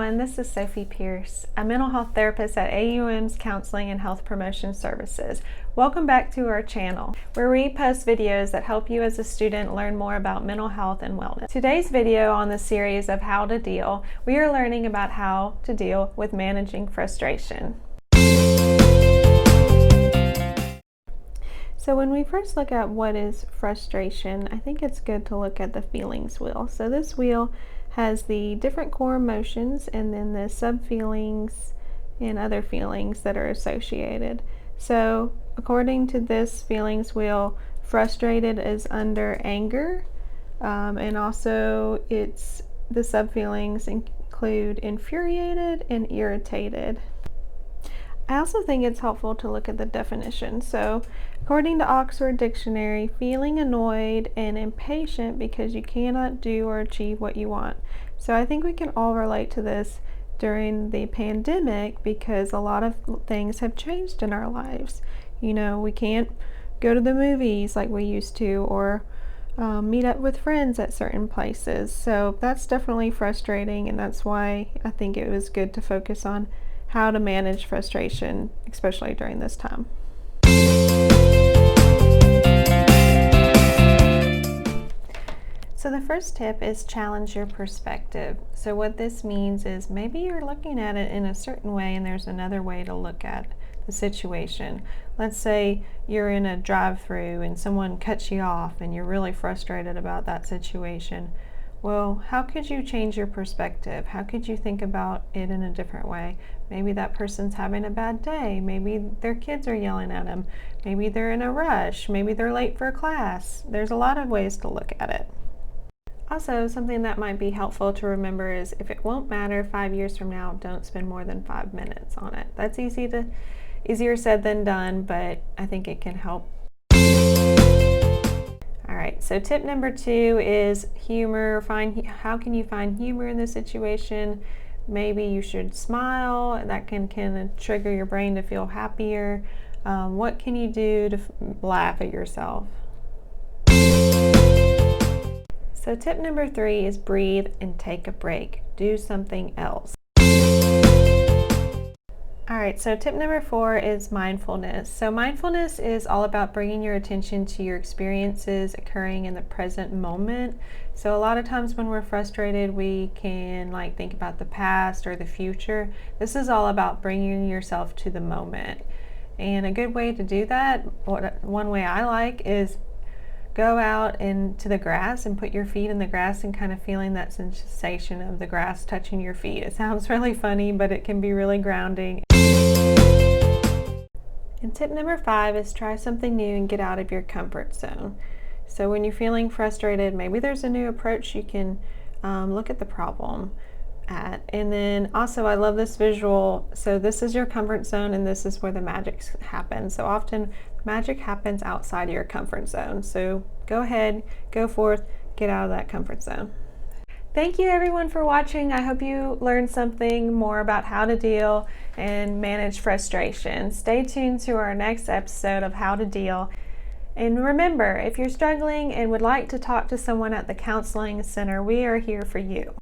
everyone, this is Sophie Pierce, a mental health therapist at AUM's Counseling and Health Promotion Services. Welcome back to our channel, where we post videos that help you as a student learn more about mental health and wellness. Today's video on the series of How to Deal, we are learning about how to deal with managing frustration. So when we first look at what is frustration, I think it's good to look at the feelings wheel. So this wheel has the different core emotions and then the sub-feelings and other feelings that are associated. So according to this feelings wheel, frustrated is under anger, and also the sub-feelings include infuriated and irritated. I also think it's helpful to look at the definition. So according to Oxford Dictionary, feeling annoyed and impatient because you cannot do or achieve what you want. So I think we can all relate to this during the pandemic because a lot of things have changed in our lives. You know, we can't go to the movies like we used to, or meet up with friends at certain places. So that's definitely frustrating, and that's why I think it was good to focus on how to manage frustration, especially during this time. So the first tip is challenge your perspective. So what this means is maybe you're looking at it in a certain way and there's another way to look at the situation. Let's say you're in a drive-through and someone cuts you off and you're really frustrated about that situation. Well, how could you change your perspective? How could you think about it in a different way? Maybe that person's having a bad day. Maybe their kids are yelling at them. Maybe they're in a rush. Maybe they're late for class. There's a lot of ways to look at it. Also, something that might be helpful to remember is if it won't matter 5 years from now, don't spend more than 5 minutes on it. That's easier said than done, but I think it can help. Alright, so tip number 2 is humor. How can you find humor in this situation? Maybe you should smile. That can trigger your brain to feel happier. What can you do to laugh at yourself? So tip number 3 is breathe and take a break. Do something else. Alright, so tip number 4 is mindfulness. So mindfulness is all about bringing your attention to your experiences occurring in the present moment. So a lot of times when we're frustrated, we can think about the past or the future. This is all about bringing yourself to the moment. And a good way to do that, one way I like, is go out into the grass and put your feet in the grass and kind of feeling that sensation of the grass touching your feet. It sounds really funny, but it can be really grounding. And tip number 5 is try something new and get out of your comfort zone. So when you're feeling frustrated, maybe there's a new approach you can look at the problem at. And then also, I love this visual. So this is your comfort zone and this is where the magic happens. So often magic happens outside of your comfort zone. So go ahead, go forth, get out of that comfort zone. Thank you everyone for watching. I hope you learned something more about how to deal and manage frustration. Stay tuned to our next episode of How to Deal. And remember, if you're struggling and would like to talk to someone at the Counseling Center, we are here for you.